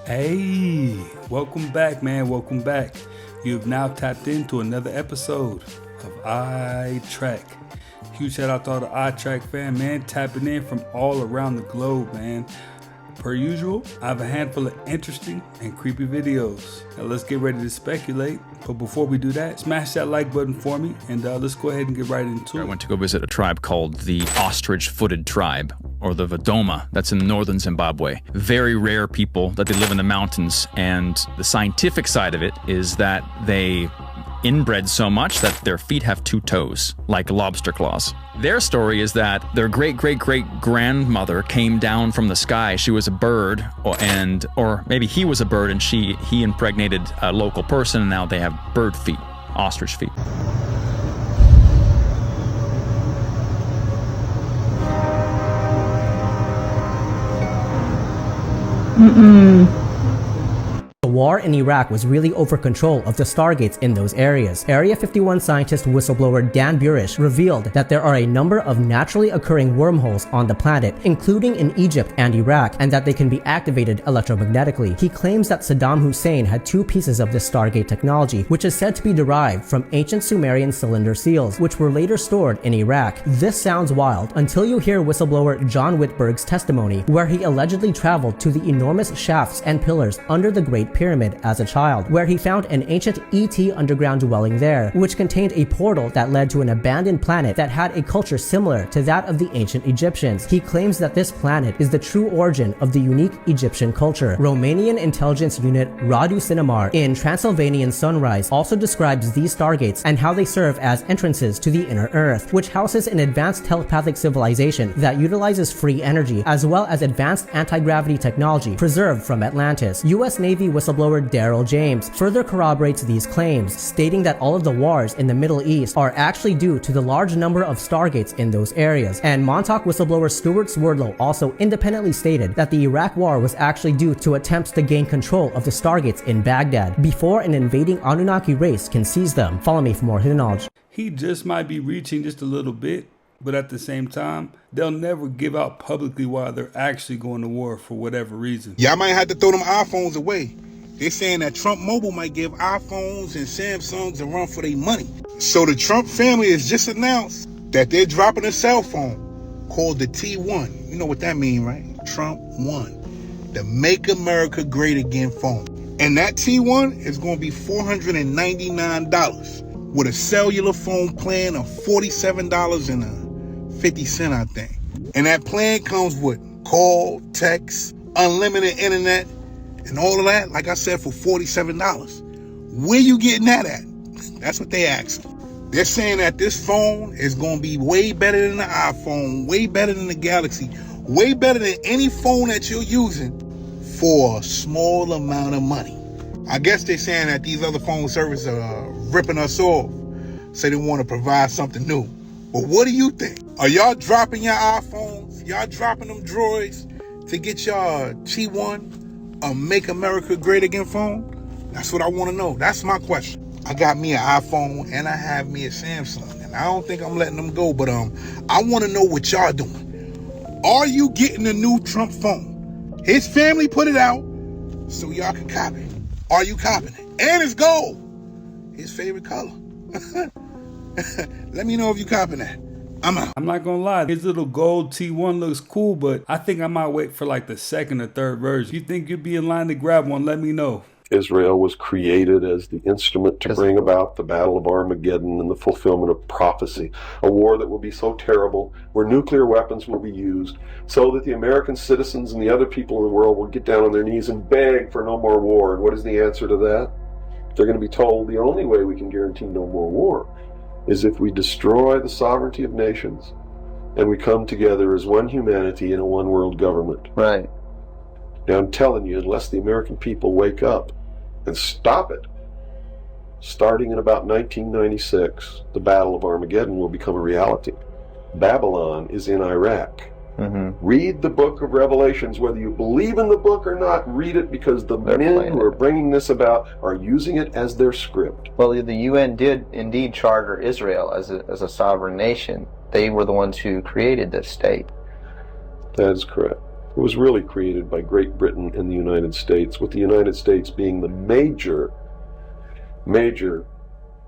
Hey, welcome back, man. Welcome back. You have now tapped into another episode of iTrack. Huge shout out to all the iTrack fan, man, tapping in from all around the globe, man. Per usual, I have a handful of interesting and creepy videos. Now let's get ready to speculate. But before we do that, smash that like button for me, and let's go ahead and get right into it. I went to go visit a tribe called the Ostrich-Footed tribe, or the Vadoma, that's in northern Zimbabwe. Very rare people that they live in the mountains, and the scientific side of it is that they inbred so much that their feet have 2 toes, like lobster claws. Their story is that their great-great-great-grandmother came down from the sky. She was a bird, or maybe he was a bird, and he impregnated a local person, and now they have bird feet, ostrich feet. The war in Iraq was really over control of the stargates in those areas. Area 51 scientist whistleblower Dan Burish revealed that there are a number of naturally occurring wormholes on the planet, including in Egypt and Iraq, and that they can be activated electromagnetically. He claims that Saddam Hussein had 2 pieces of this stargate technology, which is said to be derived from ancient Sumerian cylinder seals, which were later stored in Iraq. This sounds wild until you hear whistleblower John Whitberg's testimony, where he allegedly traveled to the enormous shafts and pillars under the Great Pyramid as a child, where he found an ancient ET underground dwelling there, which contained a portal that led to an abandoned planet that had a culture similar to that of the ancient Egyptians. He claims that this planet is the true origin of the unique Egyptian culture. Romanian intelligence unit Radu Sinamar in Transylvanian Sunrise also describes these stargates and how they serve as entrances to the inner earth, which houses an advanced telepathic civilization that utilizes free energy as well as advanced anti-gravity technology preserved from Atlantis. US Navy whistleblower Daryl James further corroborates these claims, stating that all of the wars in the Middle East are actually due to the large number of stargates in those areas. And Montauk whistleblower Stuart Swerdlow also independently stated that the Iraq war was actually due to attempts to gain control of the stargates in Baghdad before an invading Anunnaki race can seize them. Follow me for more hidden knowledge. He just might be reaching just a little bit, but at the same time, they'll never give out publicly why they're actually going to war for whatever reason. Y'all might have to throw them iPhones away. They're saying that Trump Mobile might give iPhones and Samsungs a run for their money. So the Trump family has just announced that they're dropping a cell phone called the T1. You know what that means, right? Trump One. The Make America Great Again phone. And that T1 is going to be $499 with a cellular phone plan of $47.50, I think. And that plan comes with call, text, unlimited internet, and all of that, like I said, for $47. Where you getting that at? That's what they asked. They're saying that this phone is going to be way better than the iPhone, way better than the Galaxy, way better than any phone that you're using for a small amount of money. I guess they're saying that these other phone services are ripping us off, so they want to provide something new. But what do you think? Are y'all dropping your iPhones? Y'all dropping them droids to get y'all T1? A Make America Great Again phone? That's what I want to know. That's my question. I got me an iPhone and I have me a Samsung, and I don't think I'm letting them go, but I want to know what y'all doing. Are you getting the new Trump phone? His family put it out so y'all can copy it. Are you copying it? And it's gold. His favorite color. Let me know if you copying that. I'm out. I'm not gonna lie, his little gold T1 looks cool, but I think I might wait for like the 2nd or 3rd version. If you think you'd be in line to grab one, let me know. Israel was created as the instrument to bring about the Battle of Armageddon and the fulfillment of prophecy, a war that will be so terrible, where nuclear weapons will be used, so that the American citizens and the other people in the world will get down on their knees and beg for no more war. And what is the answer to that? They're going to be told the only way we can guarantee no more war is if we destroy the sovereignty of nations and we come together as one humanity in a one world government. Right. Now I'm telling you, unless the American people wake up and stop it, starting in about 1996, the Battle of Armageddon will become a reality. Babylon is in Iraq. Read the book of Revelations, whether you believe in the book or not. Read it, because the men who are bringing this about are using it as their script. Well, the UN did indeed charter Israel as a sovereign nation. They were the ones who created this state. That is correct. It was really created by Great Britain and the United States, with the United States being the major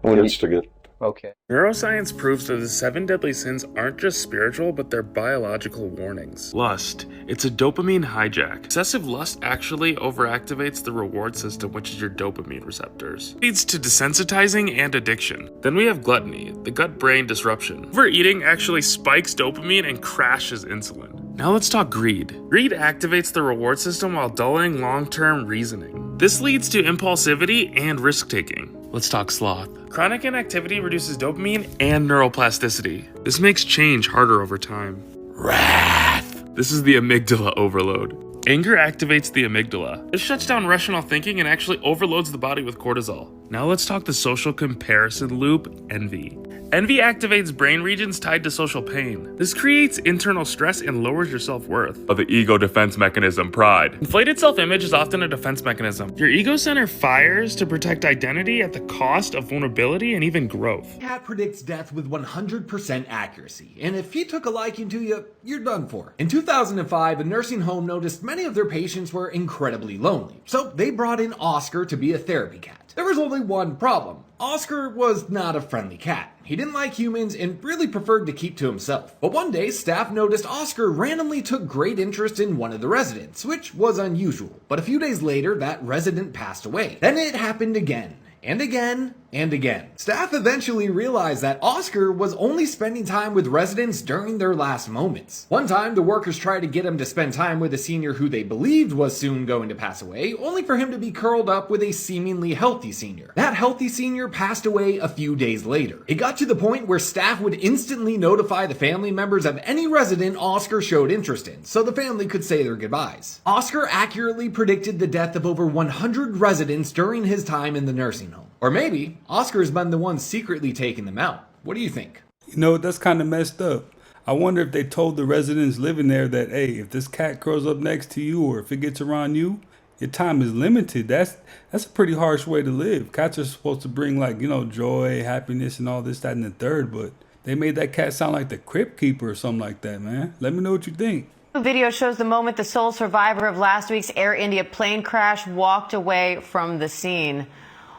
instigant. Okay. Neuroscience proves that the 7 deadly sins aren't just spiritual, but they're biological warnings. Lust. It's a dopamine hijack. Excessive lust actually overactivates the reward system, which is your dopamine receptors. It leads to desensitizing and addiction. Then we have gluttony, the gut-brain disruption. Overeating actually spikes dopamine and crashes insulin. Now let's talk greed. Greed activates the reward system while dulling long-term reasoning. This leads to impulsivity and risk-taking. Let's talk sloth. Chronic inactivity reduces dopamine and neuroplasticity. This makes change harder over time. Wrath. This is the amygdala overload. Anger activates the amygdala. This shuts down rational thinking and actually overloads the body with cortisol. Now let's talk the social comparison loop, envy. Envy activates brain regions tied to social pain. This creates internal stress and lowers your self-worth. The ego defense mechanism, pride. Inflated self-image is often a defense mechanism. Your ego center fires to protect identity at the cost of vulnerability and even growth. Cat predicts death with 100% accuracy, and if he took a liking to you, you're done for. In 2005, a nursing home noticed many of their patients were incredibly lonely, so they brought in Oscar to be a therapy cat. There was only one problem. Oscar was not a friendly cat. He didn't like humans and really preferred to keep to himself. But one day, staff noticed Oscar randomly took great interest in one of the residents, which was unusual. But a few days later, that resident passed away. Then it happened again. And again, and again. Staff eventually realized that Oscar was only spending time with residents during their last moments. One time, the workers tried to get him to spend time with a senior who they believed was soon going to pass away, only for him to be curled up with a seemingly healthy senior. That healthy senior passed away a few days later. It got to the point where staff would instantly notify the family members of any resident Oscar showed interest in, so the family could say their goodbyes. Oscar accurately predicted the death of over 100 residents during his time in the nursing home. Or maybe Oscar's been the one secretly taking them out. What do you think? You know, that's kind of messed up. I wonder if they told the residents living there that, hey, if this cat curls up next to you or if it gets around you, your time is limited. That's a pretty harsh way to live. Cats are supposed to bring, like, you know, joy, happiness, and all this, that, and the third, but they made that cat sound like the crypt keeper or something like that, man. Let me know what you think. The video shows the moment the sole survivor of last week's Air India plane crash walked away from the scene.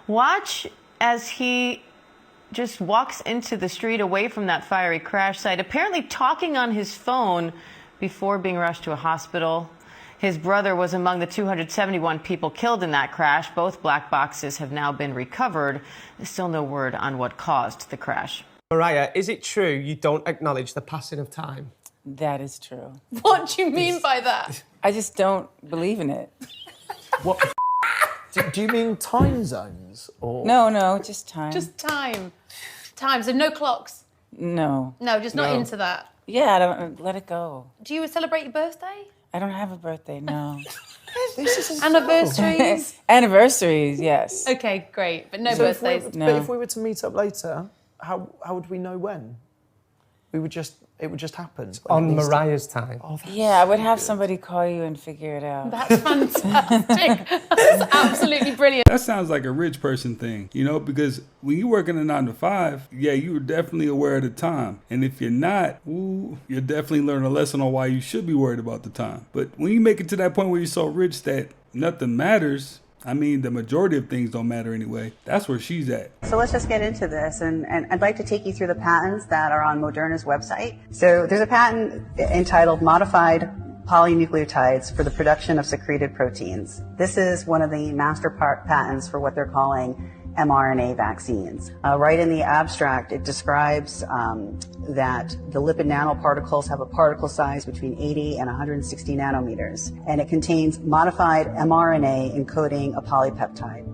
Watch as he just walks into the street away from that fiery crash site, apparently talking on his phone before being rushed to a hospital. His brother was among the 271 people killed in that crash. Both black boxes have now been recovered. There's still no word on what caused the crash. Mariah, is it true you don't acknowledge the passing of time? That is true. What do you mean by that? I just don't believe in it. What the do you mean time zones? Or No, just time. Just time. Time, so no clocks? No. No, just not into that? Yeah, I don't, let it go. Do you celebrate your birthday? I don't have a birthday, no. Anniversaries? Anniversaries, yes. Okay, great, but no birthdays? But if we were to meet up later, how would we know when? It would just happen. On Mariah's time. Oh, yeah, I would have somebody call you and figure it out. That's fantastic. That's absolutely brilliant. That sounds like a rich person thing, you know, because when you're working a 9 to 5, yeah, you're definitely aware of the time. And if you're not, you'll definitely learn a lesson on why you should be worried about the time. But when you make it to that point where you're so rich that nothing matters, I mean, the majority of things don't matter anyway. That's where she's at. So let's just get into this, and I'd like to take you through the patents that are on Moderna's website. So there's a patent entitled Modified Polynucleotides for the Production of Secreted Proteins. This is one of the master patents for what they're calling mRNA vaccines. Right in the abstract, it describes that the lipid nanoparticles have a particle size between 80 and 160 nanometers, and it contains modified mRNA encoding a polypeptide.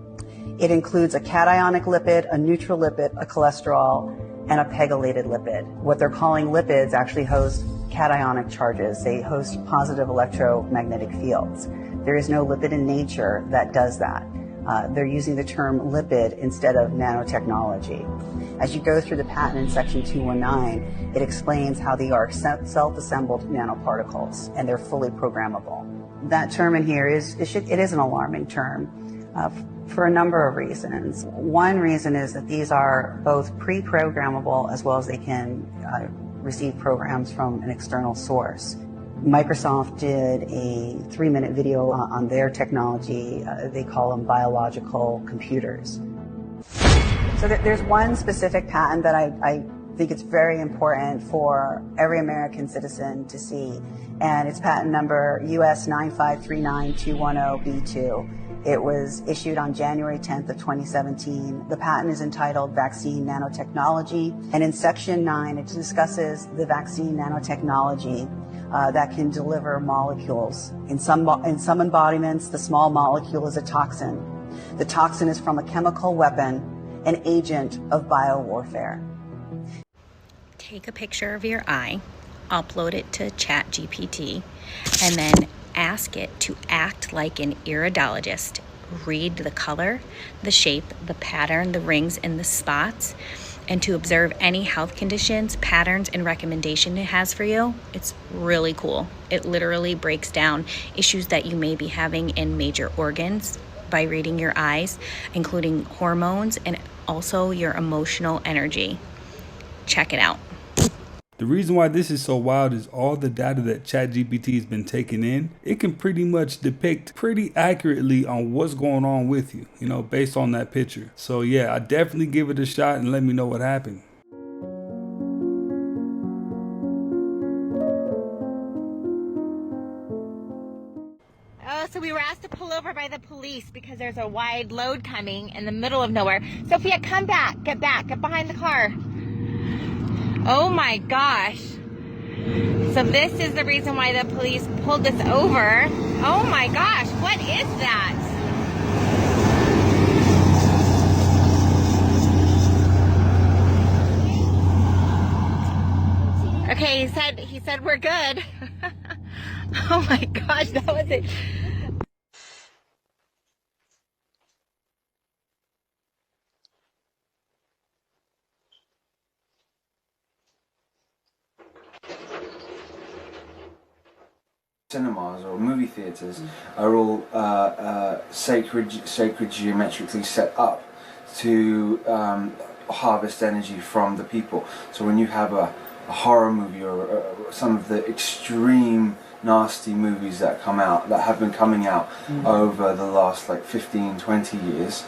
It includes a cationic lipid, a neutral lipid, a cholesterol, and a pegylated lipid. What they're calling lipids actually host cationic charges. They host positive electromagnetic fields. There is no lipid in nature that does that. They're using the term lipid instead of nanotechnology. As you go through the patent in section 219, it explains how they are self-assembled nanoparticles, and they're fully programmable. That term in here is an alarming term for a number of reasons. One reason is that these are both pre-programmable as well as they can receive programs from an external source. Microsoft did a 3-minute video on their technology. They call them biological computers. So there's one specific patent that I think it's very important for every American citizen to see, and it's patent number US 9539210B2. It was issued on January 10th of 2017. The patent is entitled Vaccine Nanotechnology, and in Section 9, it discusses the vaccine nanotechnology that can deliver molecules. In some embodiments, the small molecule is a toxin. The toxin is from a chemical weapon, an agent of biowarfare. Take a picture of your eye, upload it to ChatGPT, and then ask it to act like an iridologist. Read the color, the shape, the pattern, the rings, and the spots, and to observe any health conditions, patterns, and recommendation it has for you. It's really cool. It literally breaks down issues that you may be having in major organs by reading your eyes, including hormones and also your emotional energy. Check it out. The reason why this is so wild is all the data that ChatGPT has been taking in. It can pretty much depict pretty accurately on what's going on with you, based on that picture. So yeah, I definitely give it a shot and let me know what happened. So we were asked to pull over by the police because there's a wide load coming in the middle of nowhere. Sophia, come back, get behind the car. Oh my gosh. So this is the reason why the police pulled this over. Oh my gosh, what is that? Okay, he said we're good. Oh my gosh, that was it. Cinemas or movie theatres are all sacred geometrically set up to harvest energy from the people. So when you have a horror movie or some of the extreme nasty movies that have been coming out over the last like 15-20 years,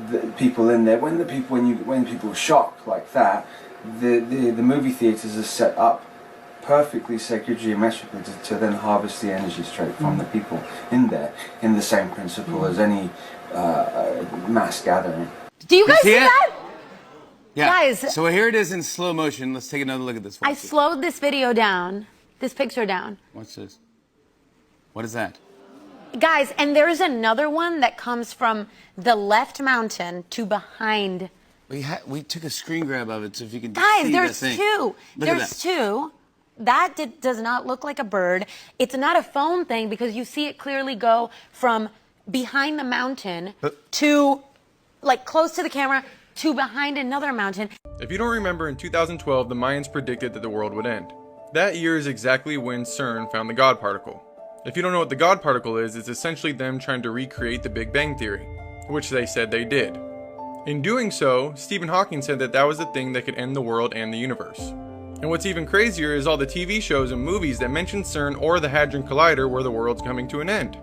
the people in there, when people shock like that, the movie theatres are set up perfectly sacred geometrically to then harvest the energy straight from the people in there, in the same principle as any mass gathering. Do you guys see that? Yeah. Guys. So here it is in slow motion. Let's take another look at this. I slowed this video down, this picture down. What's this? What is that? Guys, and there's another one that comes from the left mountain to behind. We took a screen grab of it, so if you can Guys, see there's the thing. two. There's two. That does not look like a bird. It's not a phone thing because you see it clearly go from behind the mountain to, like, close to the camera to behind another mountain. If you don't remember, in 2012, the Mayans predicted that the world would end. That year is exactly when CERN found the God particle. If you don't know what the God particle is, it's essentially them trying to recreate the Big Bang Theory, which they said they did. In doing so, Stephen Hawking said that was the thing that could end the world and the universe. And what's even crazier is all the TV shows and movies that mention CERN or the Hadron Collider where the world's coming to an end.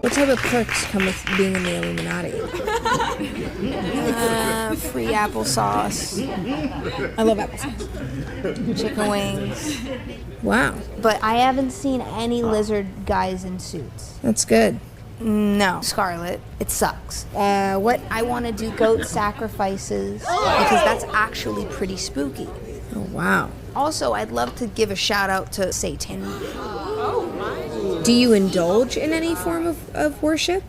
What type of perks come with being in the Illuminati? Free applesauce. I love applesauce. Chicken wings. Wow. But I haven't seen any lizard guys in suits. That's good. No, Scarlett, it sucks. What? I want to do goat sacrifices because that's actually pretty spooky. Oh, wow. Also, I'd love to give a shout out to Satan. Do you indulge in any form of worship?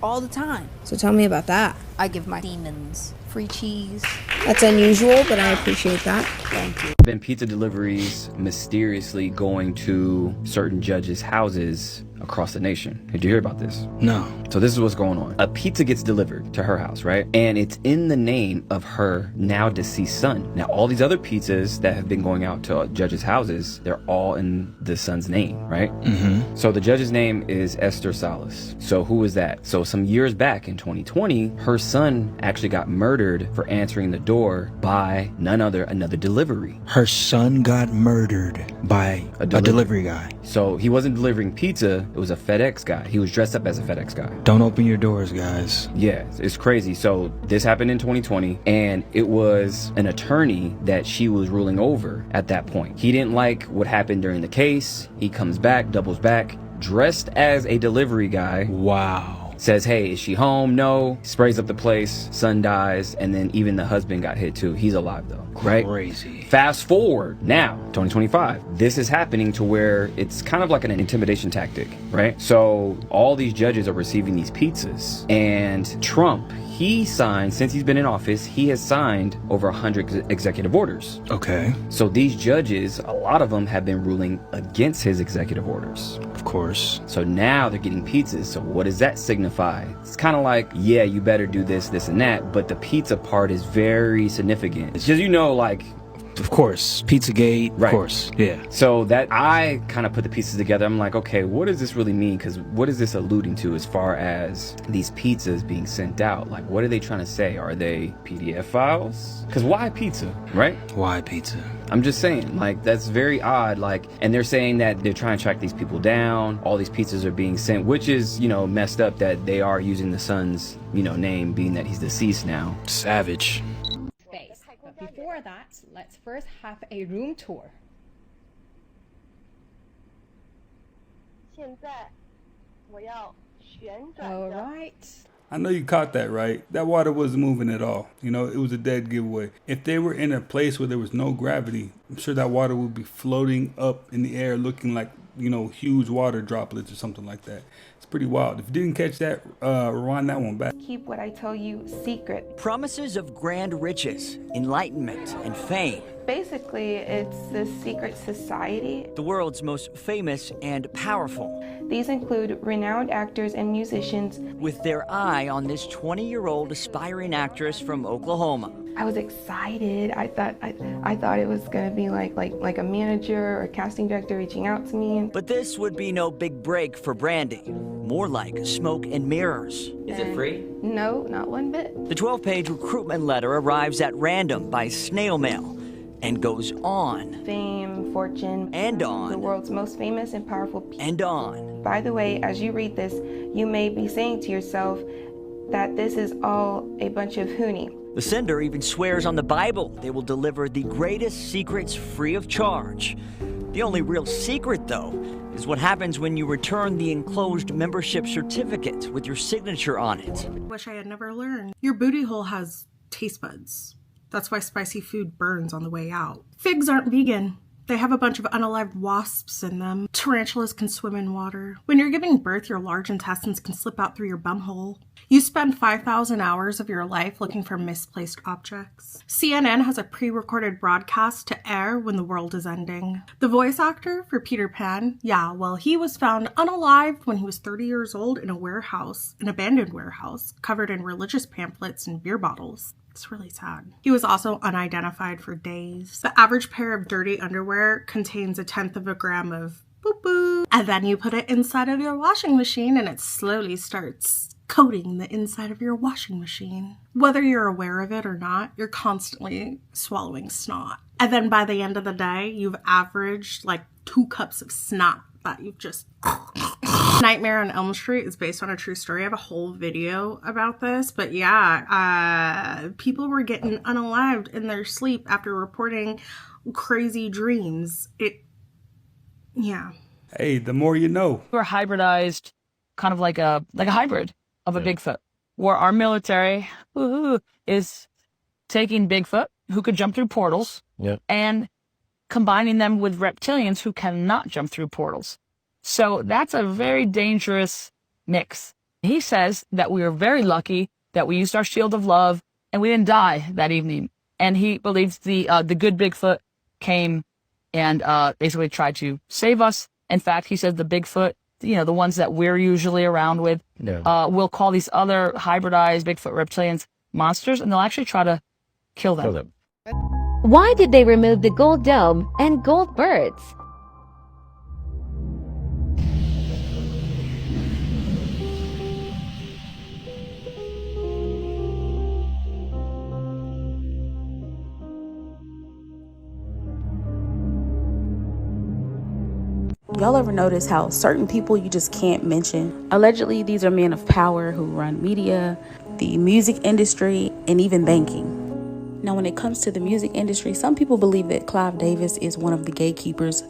All the time. So tell me about that. I give my demons free cheese. That's unusual, but I appreciate that. Thank you. Been pizza deliveries mysteriously going to certain judges' houses across the nation. Did you hear about this? No. So this is what's going on. A pizza gets delivered to her house, right? And it's in the name of her now deceased son. Now, all these other pizzas that have been going out to judges' houses, they're all in the son's name, right? Mm-hmm. So the judge's name is Esther Salas. So who is that? So some years back in 2020, her son actually got murdered for answering the door by another delivery. Her son got murdered by a delivery guy. So he wasn't delivering pizza, it was a FedEx guy. He was dressed up as a FedEx guy. Don't open your doors, guys. Yeah, it's crazy. So this happened in 2020, and it was an attorney that she was ruling over at that point. He didn't like what happened during the case. He comes back, doubles back, dressed as a delivery guy. Wow. Says, hey, is she home? No. Sprays up the place. Son dies. And then even the husband got hit too. He's alive though, right? Crazy. Fast forward now, 2025. This is happening to where it's kind of like an intimidation tactic, right? So all these judges are receiving these pizzas, and Trump, he signed, since he's been in office, he has signed over 100 executive orders. Okay. So these judges, a lot of them have been ruling against his executive orders. Of course. So now they're getting pizzas. So what does that signify? It's kind of like, yeah, you better do this, this, and that, but the pizza part is very significant. It's just, you know, like, of course, Pizzagate, right. Of course, yeah. So that I kind of put the pieces together. I'm like, okay, what does this really mean? Because what is this alluding to as far as these pizzas being sent out? Like, what are they trying to say? Are they PDF files? Because why pizza, right? Why pizza? I'm just saying, like, that's very odd. Like, and they're saying that they're trying to track these people down. All these pizzas are being sent, which is, you know, messed up that they are using the son's, you know, name, being that he's deceased now. Savage. But before that, let's first have a room tour. All right. I know you caught that, right? That water wasn't moving at all. You know, it was a dead giveaway. If they were in a place where there was no gravity, I'm sure that water would be floating up in the air looking like, you know, huge water droplets or something like that. It's pretty wild. If you didn't catch that, rewind that one back. Keep what I tell you secret. Promises of grand riches, enlightenment, and fame. Basically, it's this secret society. The world's most famous and powerful. These include renowned actors and musicians. With their eye on this 20-year-old aspiring actress from Oklahoma. I was excited. I thought it was gonna be like a manager or a casting director reaching out to me. But this would be no big break for Brandy. More like smoke and mirrors. Is it free? No, not one bit. The 12-page recruitment letter arrives at random by snail mail and goes on. Fame, fortune, and on. The world's most famous and powerful people. And on. By the way, as you read this, you may be saying to yourself that this is all a bunch of hoonie. The sender even swears on the Bible they will deliver the greatest secrets free of charge. The only real secret, though, is what happens when you return the enclosed membership certificate with your signature on it. Wish I had never learned. Your booty hole has taste buds. That's why spicy food burns on the way out. Figs aren't vegan. They have a bunch of unalived wasps in them. Tarantulas can swim in water. When you're giving birth, your large intestines can slip out through your bumhole. You spend 5,000 hours of your life looking for misplaced objects. CNN has a pre-recorded broadcast to air when the world is ending. The voice actor for Peter Pan, he was found unalived when he was 30 years old in a warehouse, an abandoned warehouse, covered in religious pamphlets and beer bottles. It's really sad. He was also unidentified for days. The average pair of dirty underwear contains 1/10 of a gram of boo-boo. And then you put it inside of your washing machine and it slowly starts coating the inside of your washing machine. Whether you're aware of it or not, you're constantly swallowing snot. And then by the end of the day, you've averaged like 2 cups of snot that you've just... Nightmare on Elm Street is based on a true story. I have a whole video about this, but people were getting unalived in their sleep after reporting crazy dreams. Hey, the more you know. We're hybridized, kind of like a hybrid of a Bigfoot, where our military is taking Bigfoot, who could jump through portals, and combining them with reptilians who cannot jump through portals. So that's a very dangerous mix. He says that we were very lucky that we used our shield of love and we didn't die that evening. And he believes the good Bigfoot came and basically tried to save us. In fact, he says the Bigfoot the ones that we're usually around with, will call these other hybridized Bigfoot reptilians monsters, and they'll actually try to kill them. Why did they remove the gold dome and gold birds? Y'all ever notice how certain people you just can't mention? Allegedly, these are men of power who run media, the music industry, and even banking. Now, when it comes to the music industry, some people believe that Clive Davis is one of the gatekeepers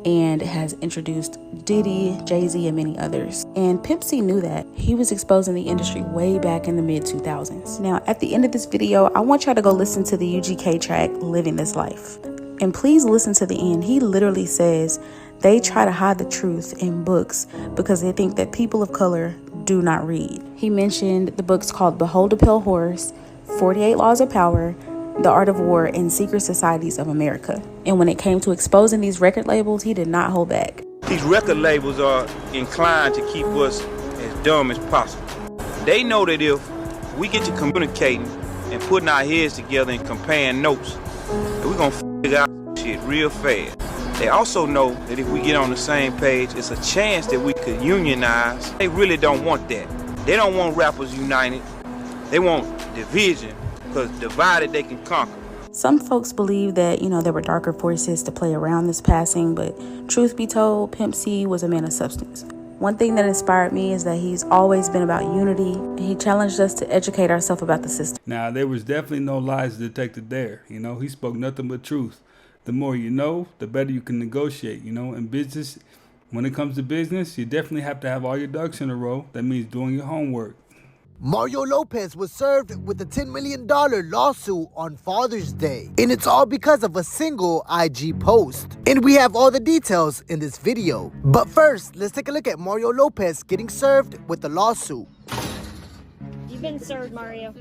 and has introduced Diddy, Jay-Z, and many others. And Pimp C knew that. He was exposing the industry way back in the mid-2000s. Now, at the end of this video, I want y'all to go listen to the UGK track, Living This Life. And please listen to the end. He literally says, they try to hide the truth in books because they think that people of color do not read. He mentioned the books called Behold a Pale Horse, 48 Laws of Power, The Art of War, and Secret Societies of America. And when it came to exposing these record labels, he did not hold back. These record labels are inclined to keep us as dumb as possible. They know that if we get to communicating and putting our heads together and comparing notes, that we're gonna figure out shit real fast. They also know that if we get on the same page, it's a chance that we could unionize. They really don't want that. They don't want rappers united. They want division, because divided they can conquer. Some folks believe that, there were darker forces to play around this passing, but truth be told, Pimp C was a man of substance. One thing that inspired me is that he's always been about unity, and he challenged us to educate ourselves about the system. Now, there was definitely no lies detected there. He spoke nothing but truth. The more you know, the better you can negotiate. In business, when it comes to business, you definitely have to have all your ducks in a row. That means doing your homework. Mario Lopez was served with a $10 million lawsuit on Father's Day. And it's all because of a single IG post. And we have all the details in this video. But first, let's take a look at Mario Lopez getting served with the lawsuit. You've been served, Mario.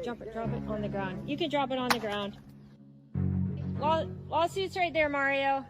Drop it on the ground. You can drop it on the ground. Lawsuit's right there, Mario.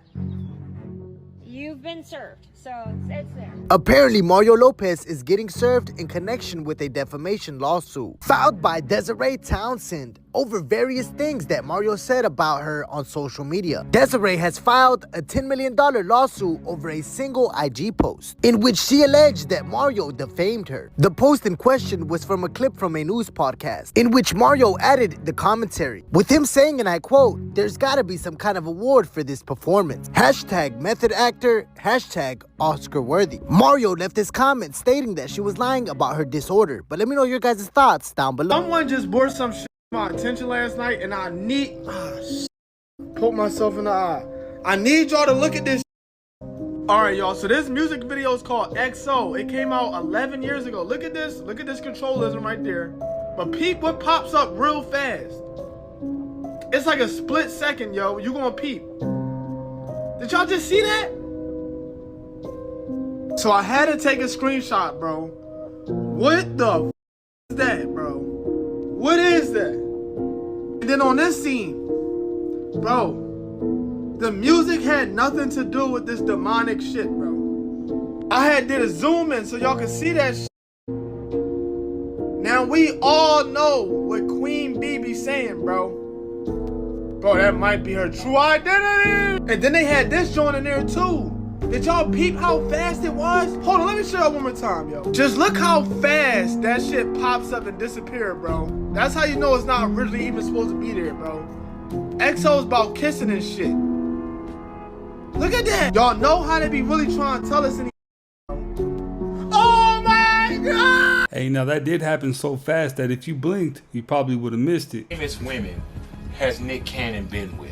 You've been served, so it's there. Apparently, Mario Lopez is getting served in connection with a defamation lawsuit filed by Desiree Townsend over various things that Mario said about her on social media. Desiree has filed a $10 million lawsuit over a single IG post in which she alleged that Mario defamed her. The post in question was from a clip from a news podcast in which Mario added the commentary with him saying, and I quote, "There's gotta be some kind of award for this performance. Hashtag method actor, hashtag Oscar worthy." Mario left his comment stating that she was lying about her disorder, but let me know your guys' thoughts down below. Someone just brought some shit to my attention last night, and I need poke myself in the eye. I need y'all to look at this. Alright, y'all, so this music video is called XO. It came out 11 years ago. Look at this controllism right there. But peep what pops up real fast. It's like a split second, yo. You gonna peep. Did y'all just see that? So I had to take a screenshot, bro. What the f is that, bro? What is that? And then on this scene, bro, the music had nothing to do with this demonic shit, bro. I did a zoom in so y'all can see that shit. Now we all know what Queen Bee be saying, bro. Bro, that might be her true identity. And then they had this joint in there too. Did y'all peep how fast it was? Hold on, let me show y'all one more time, yo. Just look how fast that shit pops up and disappears, bro. That's how you know it's not originally even supposed to be there, bro. XO's about kissing and shit. Look at that. Y'all know how they be really trying to tell us in the Oh my God! Hey, now that did happen so fast that if you blinked, you probably would have missed it. Famous women has Nick Cannon been with?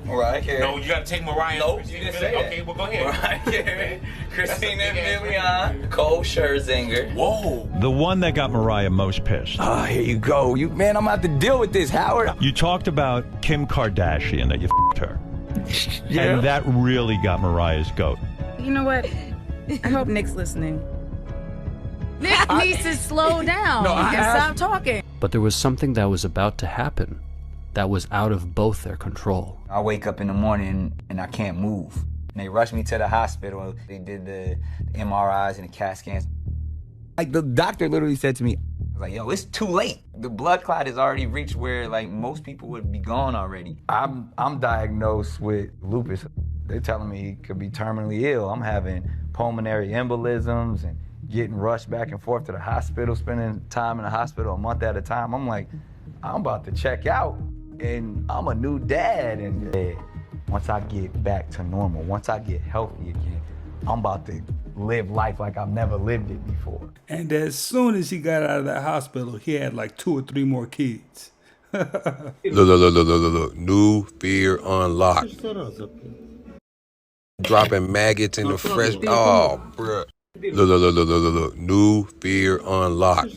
Mariah Carey. No, you gotta take Mariah. No, you didn't say that. Okay, well go ahead. Mariah Carey, Christina Milian, Cole Scherzinger. Whoa. The one that got Mariah most pissed. Ah, here you go. Man, I'm about to deal with this, Howard. You talked about Kim Kardashian, that you f***ed her. Yeah. And that really got Mariah's goat. You know what? I hope Nick's listening. Nick needs to slow down and stop talking. But there was something that was about to happen that was out of both their control. I wake up in the morning and I can't move. They rushed me to the hospital. They did the MRIs and the CAT scans. Like, the doctor literally said to me, like, yo, it's too late. The blood clot has already reached where, like, most people would be gone already. I'm diagnosed with lupus. They're telling me it could be terminally ill. I'm having pulmonary embolisms and getting rushed back and forth to the hospital, spending time in the hospital a month at a time. I'm like, I'm about to check out, and I'm a new dad. And once I get back to normal, once I get healthy again, I'm about to live life like I've never lived it before. And as soon as he got out of that hospital, he had like 2 or 3 more kids. Look. New fear unlocked. Dropping maggots in the fresh. Oh, bruh. Look. New fear unlocked.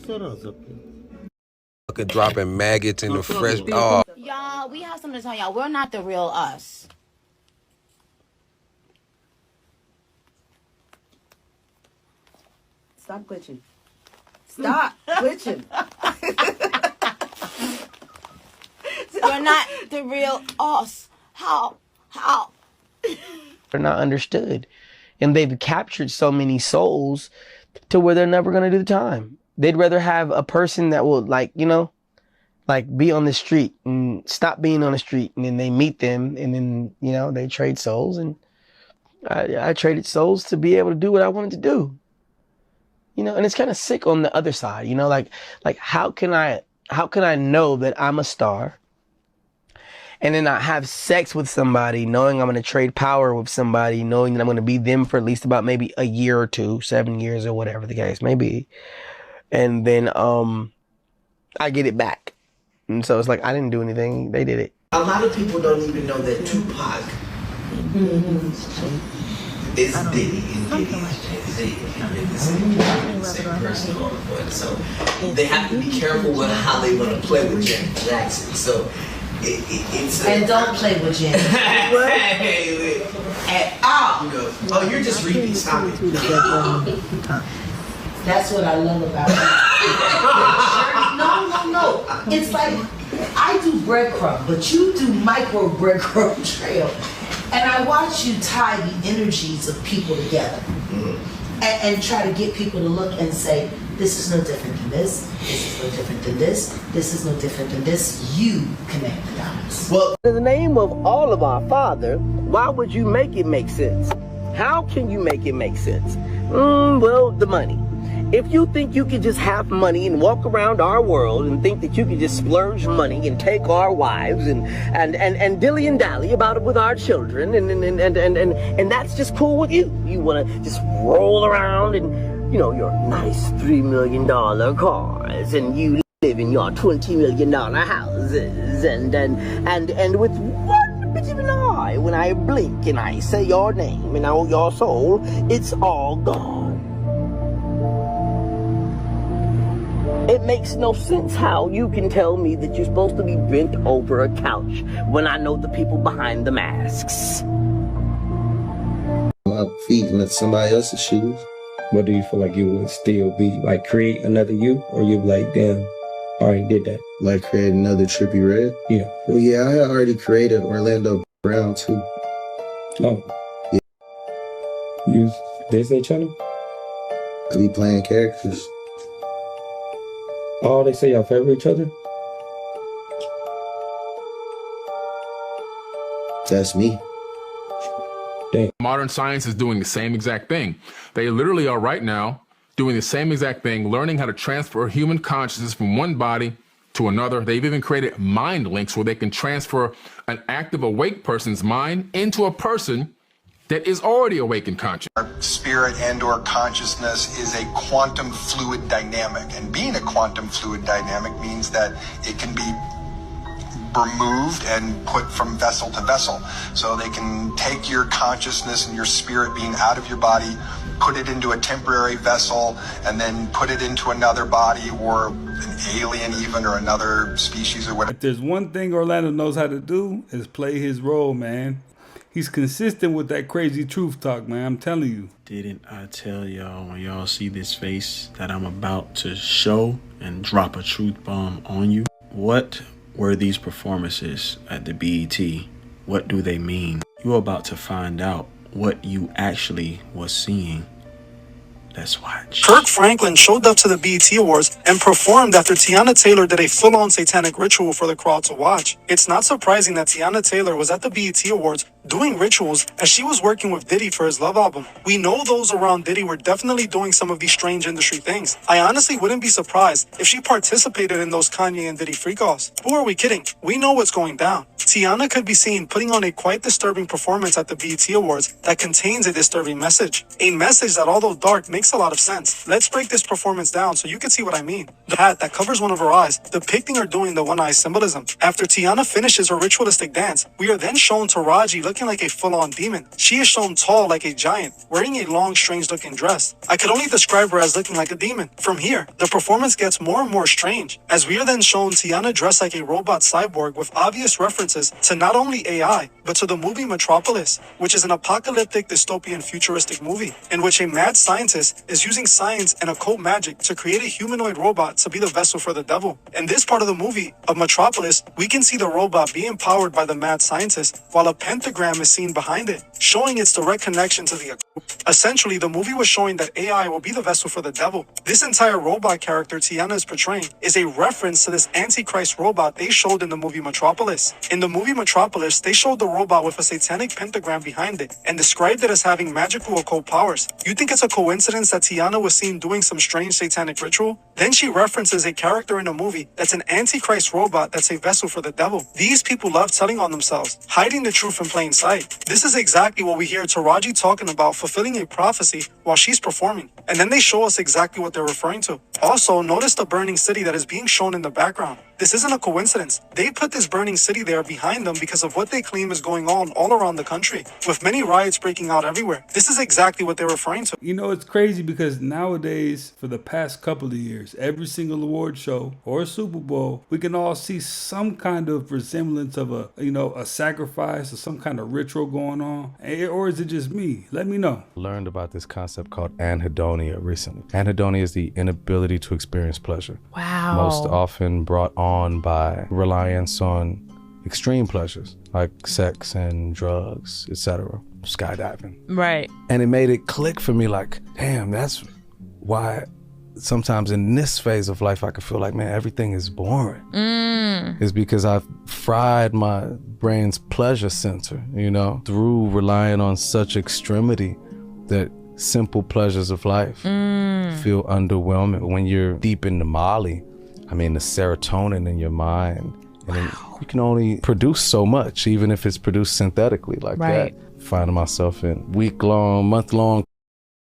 Fucking dropping maggots in the fresh. Oh. Y'all, we have something to tell y'all. We're not the real us. Stop glitching. Stop glitching. We're not the real us. How? They're not understood. And they've captured so many souls to where they're never going to do the time. They'd rather have a person that will, like, you know, like be on the street and stop being on the street, and then they meet them, and then, you know, they trade souls. And I traded souls to be able to do what I wanted to do. You know, and it's kind of sick on the other side, you know, like how can I know that I'm a star and then I have sex with somebody knowing I'm going to trade power with somebody, knowing that I'm going to be them for at least about maybe a year or 2, 7 years or whatever the case may be. And then I get it back. And so it's like, I didn't do anything. They did it. A lot of people don't even know that Tupac is Diddy and Diddy is Jay-Z. So they have to be careful with how they want to play with Janet Jackson. So it's and don't play with Janet at all. Oh, you're just reading. Stop it. That's what I love about it. No. It's like I do breadcrumb, but you do micro breadcrumb trail. And I watch you tie the energies of people together and try to get people to look and say, this is no different than this, this is no different than this, this is no different than this. You connect the dots. Well, in the name of all of our Father, why would you make it make sense? How can you make it make sense? Well, the money. If you think you could just have money and walk around our world and think that you could just splurge money and take our wives and dilly and dally about it with our children and that's just cool with you. You want to just roll around and, you know, your nice $3 million cars and you live in your $20 million houses and with one bit of an eye, when I blink and I say your name and all your soul, it's all gone. It makes no sense how you can tell me that you're supposed to be bent over a couch when I know the people behind the masks. My feet into somebody else's shoes. What do you feel like you would still be? Like create another you? Or you like, damn, I already did that? Like create another Trippie Redd? Yeah. Well, yeah, I had already created Orlando Brown too. Oh. Yeah. You Disney Channel? I be playing characters. Oh, they say y'all favor each other? That's me. Dang. Modern science is doing the same exact thing. They literally are right now doing the same exact thing, learning how to transfer human consciousness from one body to another. They've even created mind links where they can transfer an active, awake person's mind into a person that is already awake and conscious. Our spirit and or consciousness is a quantum fluid dynamic. And being a quantum fluid dynamic means that it can be removed and put from vessel to vessel. So they can take your consciousness and your spirit being out of your body, put it into a temporary vessel, and then put it into another body or an alien even or another species or whatever. If there's one thing Orlando knows how to do is play his role, man. He's consistent with that crazy truth talk, man. I'm telling you. Didn't I tell y'all when y'all see this face that I'm about to show and drop a truth bomb on you? What were these performances at the BET? What do they mean? You're about to find out what you actually was seeing. Let's watch. Kirk Franklin showed up to the BET Awards and performed after Tiana Taylor did a full-on satanic ritual for the crowd to watch. It's not surprising that Tiana Taylor was at the BET Awards doing rituals as she was working with Diddy for his Love album. We know those around Diddy were definitely doing some of these strange industry things. I honestly wouldn't be surprised if she participated in those Kanye and Diddy freak-offs. Who are we kidding? We know what's going down. Tiana could be seen putting on a quite disturbing performance at the BET Awards that contains a disturbing message. A message that, although dark, makes a lot of sense. Let's break this performance down so you can see what I mean. The hat that covers one of her eyes, depicting her doing the one-eye symbolism. After Tiana finishes her ritualistic dance, we are then shown Taraji looking like a full-on demon. She is shown tall like a giant, wearing a long, strange-looking dress. I could only describe her as looking like a demon. From here, the performance gets more and more strange, as we are then shown Tiana dressed like a robot cyborg with obvious references to not only AI, but to the movie Metropolis, which is an apocalyptic dystopian futuristic movie, in which a mad scientist is using science and occult magic to create a humanoid robot to be the vessel for the devil. In this part of the movie of Metropolis, we can see the robot being powered by the mad scientist, while a pentagram is seen behind it, showing its direct connection to the occult. Essentially, the movie was showing that AI will be the vessel for the devil. This entire robot character Tiana is portraying is a reference to this Antichrist robot they showed in the movie Metropolis. In the movie Metropolis, they showed the robot with a satanic pentagram behind it and described it as having magical occult powers. You think it's a coincidence that Tiana was seen doing some strange satanic ritual? Then she references a character in a movie that's an Antichrist robot that's a vessel for the devil. These people love telling on themselves, hiding the truth in plain sight. This is exactly what we hear Taraji talking about, fulfilling a prophecy while she's performing. And then they show us exactly what they're referring to. Also, notice the burning city that is being shown in the background. This isn't a coincidence. They put this burning city there behind them because of what they claim is going on all around the country, with many riots breaking out everywhere. This is exactly what they're referring to. You know, it's crazy because nowadays, for the past couple of years, every single award show or Super Bowl, we can all see some kind of resemblance of a sacrifice or some kind of ritual going on. Or is it just me? Let me know. Learned about this concept called Anhidonia recently. Anhidonia is the inability to experience pleasure. Wow. Most often brought on by reliance on extreme pleasures like sex and drugs, etc., skydiving. Right. And it made it click for me like, damn, that's why sometimes in this phase of life I could feel like, man, everything is boring. It's because I've fried my brain's pleasure center, through relying on such extremity that simple pleasures of life feel underwhelming. When you're deep into Molly, the serotonin in your mind, and then you can only produce so much, even if it's produced synthetically like that. Finding myself in week-long, month-long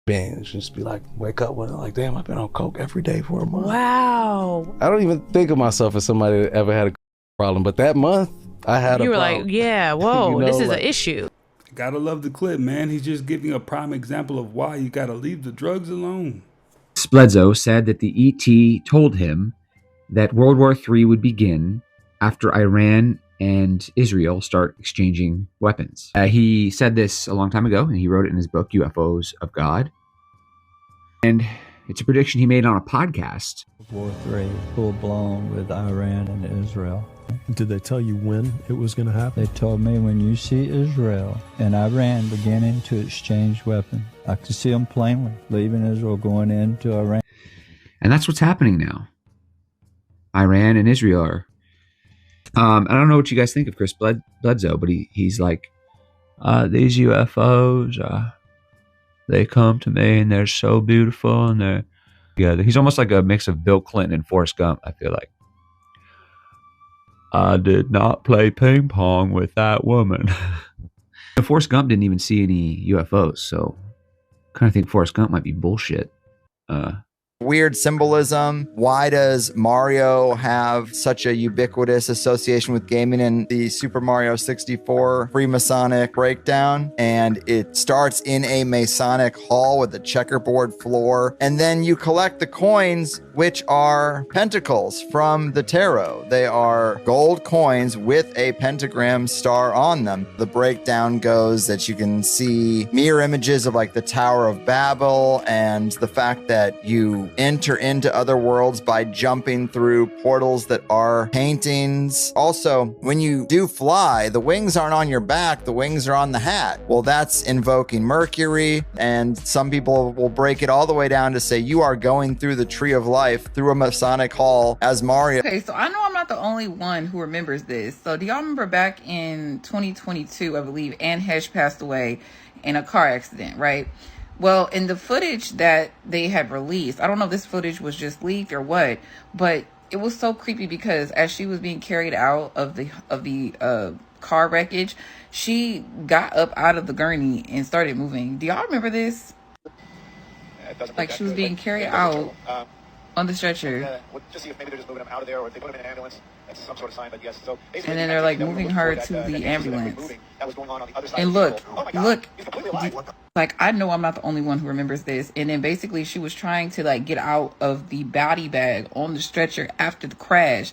binge, just be like, wake up with it, like, damn, I've been on coke every day for a month. Wow. I don't even think of myself as somebody that ever had a problem, but that month I had a problem. You were like, yeah, whoa, this is an issue. Gotta love the clip, man. He's just giving a prime example of why you gotta leave the drugs alone. Bledsoe said that the ET told him that World War III would begin after Iran and Israel start exchanging weapons. He said this a long time ago, and he wrote it in his book, UFOs of God. And it's a prediction he made on a podcast. World War III, full blown with Iran and Israel. Did they tell you when it was going to happen? They told me when you see Israel and Iran beginning to exchange weapons, I could see them plainly, leaving Israel, going into Iran. And that's what's happening now. Iran and Israel are... I don't know what you guys think of Chris Bledsoe, but he's like, these UFOs, they come to me and they're so beautiful and they're together. He's almost like a mix of Bill Clinton and Forrest Gump, I feel like. I did not play ping pong with that woman. Forrest Gump didn't even see any UFOs, so I kind of think Forrest Gump might be bullshit. Weird symbolism. Why does Mario have such a ubiquitous association with gaming in the Super Mario 64 Freemasonic breakdown? And it starts in a Masonic hall with a checkerboard floor. And then you collect the coins, which are pentacles from the tarot. They are gold coins with a pentagram star on them. The breakdown goes that you can see mirror images of like the Tower of Babel and the fact that you you enter into other worlds by jumping through portals that are paintings. Also, when you do fly, the wings aren't on your back, the wings are on the hat. Well, that's invoking Mercury, and some people will break it all the way down to say you are going through the tree of life through a Masonic hall as Mario. Okay, so I know I'm not the only one who remembers this. So do y'all remember back in 2022, I believe, Ann Hesh passed away in a car accident, right? Well, in the footage that they had released, I don't know if this footage was just leaked or what, but it was so creepy because as she was being carried out of the car wreckage, she got up out of the gurney and started moving. Do y'all remember this? Like she was being carried out on the stretcher. Just see if maybe they're just moving them out of there, or if they put them in an ambulance. That's some sort of sign, but yes. So and then they're like moving her to the ambulance. And look, like I know I'm not the only one who remembers this. And then basically she was trying to like get out of the body bag on the stretcher after the crash.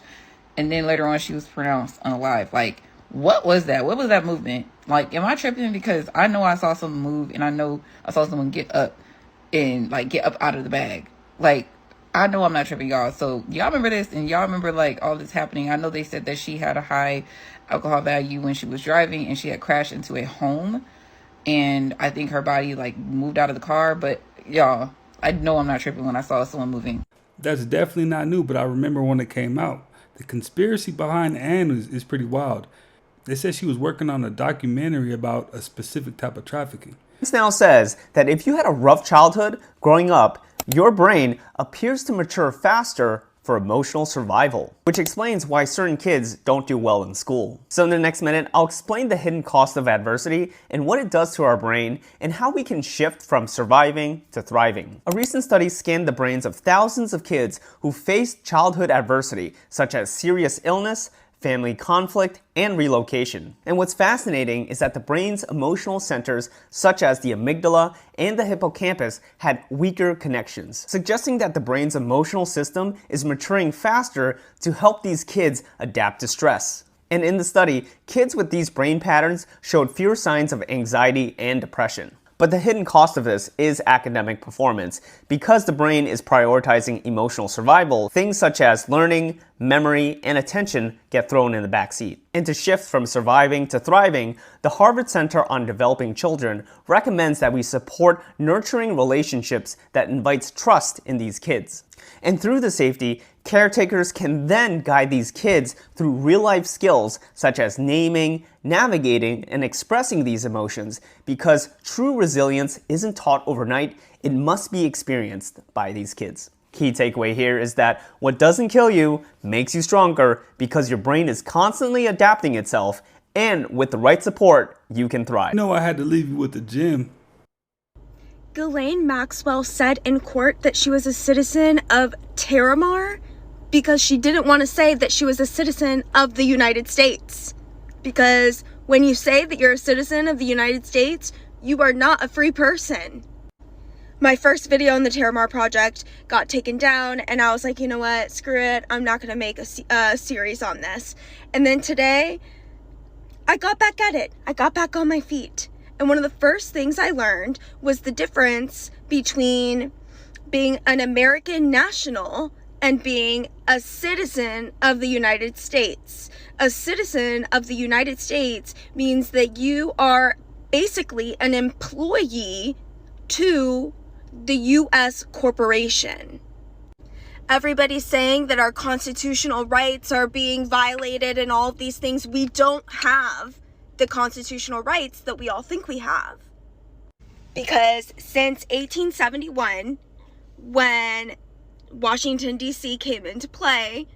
And then later on she was pronounced unalive. Like, what was that? What was that movement? Like, am I tripping? Because I know I saw someone move and I know I saw someone get up and like get up out of the bag. Like, I know I'm not tripping, y'all. So y'all remember this, and y'all remember like all this happening. I know they said that she had a high alcohol value when she was driving, and she had crashed into a home, and I think her body like moved out of the car. But y'all, I know I'm not tripping when I saw someone moving. That's definitely not new, but I remember when it came out. The conspiracy behind Anne is pretty wild. They said she was working on a documentary about a specific type of trafficking. Science now says that if you had a rough childhood growing up, your brain appears to mature faster for emotional survival, which explains why certain kids don't do well in school. So in the next minute, I'll explain the hidden cost of adversity and what it does to our brain and how we can shift from surviving to thriving. A recent study scanned the brains of thousands of kids who faced childhood adversity, such as serious illness, family conflict, and relocation. And what's fascinating is that the brain's emotional centers, such as the amygdala and the hippocampus, had weaker connections, suggesting that the brain's emotional system is maturing faster to help these kids adapt to stress. And in the study, kids with these brain patterns showed fewer signs of anxiety and depression. But the hidden cost of this is academic performance. Because the brain is prioritizing emotional survival, things such as learning, memory, and attention get thrown in the backseat. And to shift from surviving to thriving, the Harvard Center on Developing Children recommends that we support nurturing relationships that invites trust in these kids. And through the safety, caretakers can then guide these kids through real-life skills such as naming, navigating, and expressing these emotions, because true resilience isn't taught overnight, it must be experienced by these kids. Key takeaway here is that what doesn't kill you makes you stronger, because your brain is constantly adapting itself, and with the right support, you can thrive. You know I had to leave you with the gym. Ghislaine Maxwell said in court that she was a citizen of Terramar because she didn't want to say that she was a citizen of the United States. Because when you say that you're a citizen of the United States, you are not a free person. My first video on the Terramar project got taken down, and I was like, you know what, screw it, I'm not going to make a series on this. And then today, I got back at it. I got back on my feet. And one of the first things I learned was the difference between being an American national and being a citizen of the United States. A citizen of the United States means that you are basically an employee to the U.S. corporation. Everybody's saying that our constitutional rights are being violated and all of these things. We don't have the constitutional rights that we all think we have. Because since 1871, when Washington, D.C. came into play,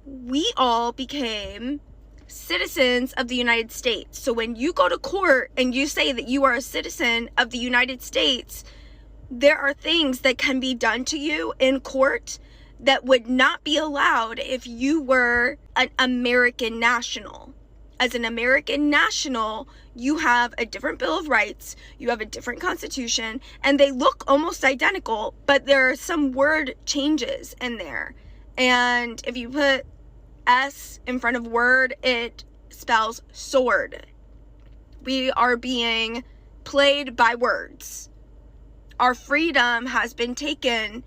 we all became citizens of the United States. So when you go to court and you say that you are a citizen of the United States, there are things that can be done to you in court that would not be allowed if you were an American national. As an American national, you have a different Bill of Rights, you have a different constitution, and they look almost identical, but there are some word changes in there. And if you put S in front of word, it spells sword. We are being played by words. Our freedom has been taken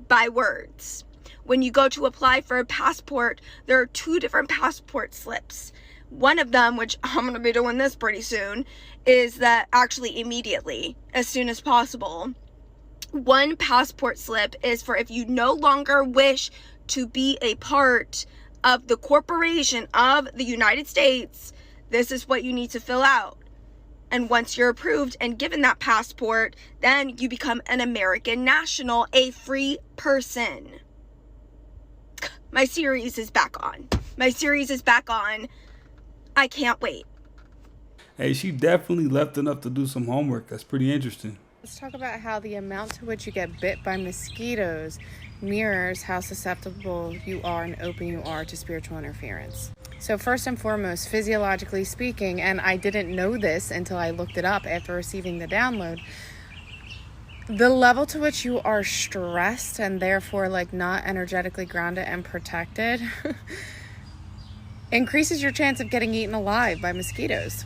by words. When you go to apply for a passport, there are 2 different passport slips. One of them, which I'm going to be doing this pretty soon, is that actually immediately, as soon as possible. One passport slip is for if you no longer wish to be a part of the corporation of the United States, this is what you need to fill out. And once you're approved and given that passport, then you become an American national, a free person. My series is back on. I can't wait. Hey, she definitely left enough to do some homework. That's pretty interesting. Let's talk about how the amount to which you get bit by mosquitoes mirrors how susceptible you are and open you are to spiritual interference. So first and foremost, physiologically speaking, and I didn't know this until I looked it up after receiving the download, the level to which you are stressed and therefore like not energetically grounded and protected increases your chance of getting eaten alive by mosquitoes.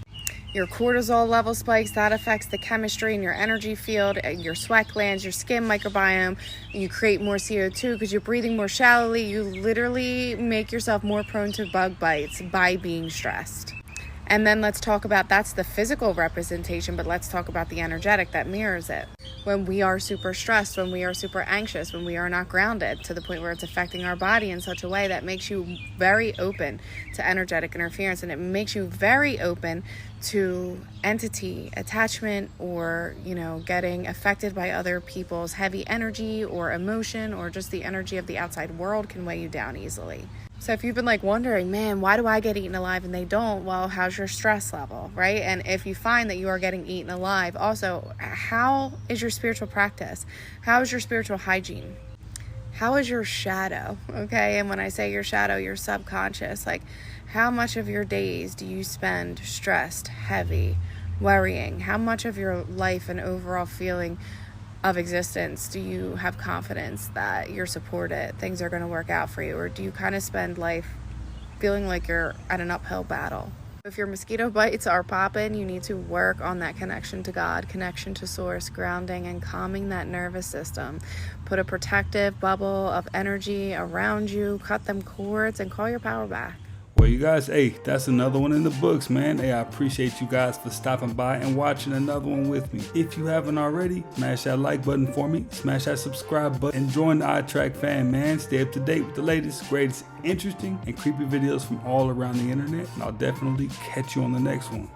Your cortisol level spikes, that affects the chemistry in your energy field, your sweat glands, your skin microbiome. You create more CO2 because you're breathing more shallowly. You literally make yourself more prone to bug bites by being stressed. And then let's talk about, that's the physical representation, but let's talk about the energetic that mirrors it. When we are super stressed, when we are super anxious, when we are not grounded to the point where it's affecting our body in such a way that makes you very open to energetic interference, and it makes you very open to entity attachment, or, you know, getting affected by other people's heavy energy or emotion, or just the energy of the outside world can weigh you down easily. So if you've been like wondering, man, why do I get eaten alive and they don't? Well, how's your stress level, right? And if you find that you are getting eaten alive, also, how is your spiritual practice? How is your spiritual hygiene? How is your shadow? Okay, and when I say your shadow, your subconscious, like how much of your days do you spend stressed, heavy, worrying? How much of your life and overall feeling of existence do you have confidence that you're supported, things are going to work out for you? Or do you kind of spend life feeling like you're at an uphill battle? If your mosquito bites are popping, you need to work on that connection to God, connection to source, grounding and calming that nervous system. Put a protective bubble of energy around you, cut them cords, and call your power back. Well, you guys, hey, that's another one in the books, man. Hey, I appreciate you guys for stopping by and watching another one with me. If you haven't already, smash that like button for me, smash that subscribe button, and join the iTrack fam, man. Stay up to date with the latest, greatest, interesting, and creepy videos from all around the internet, and I'll definitely catch you on the next one.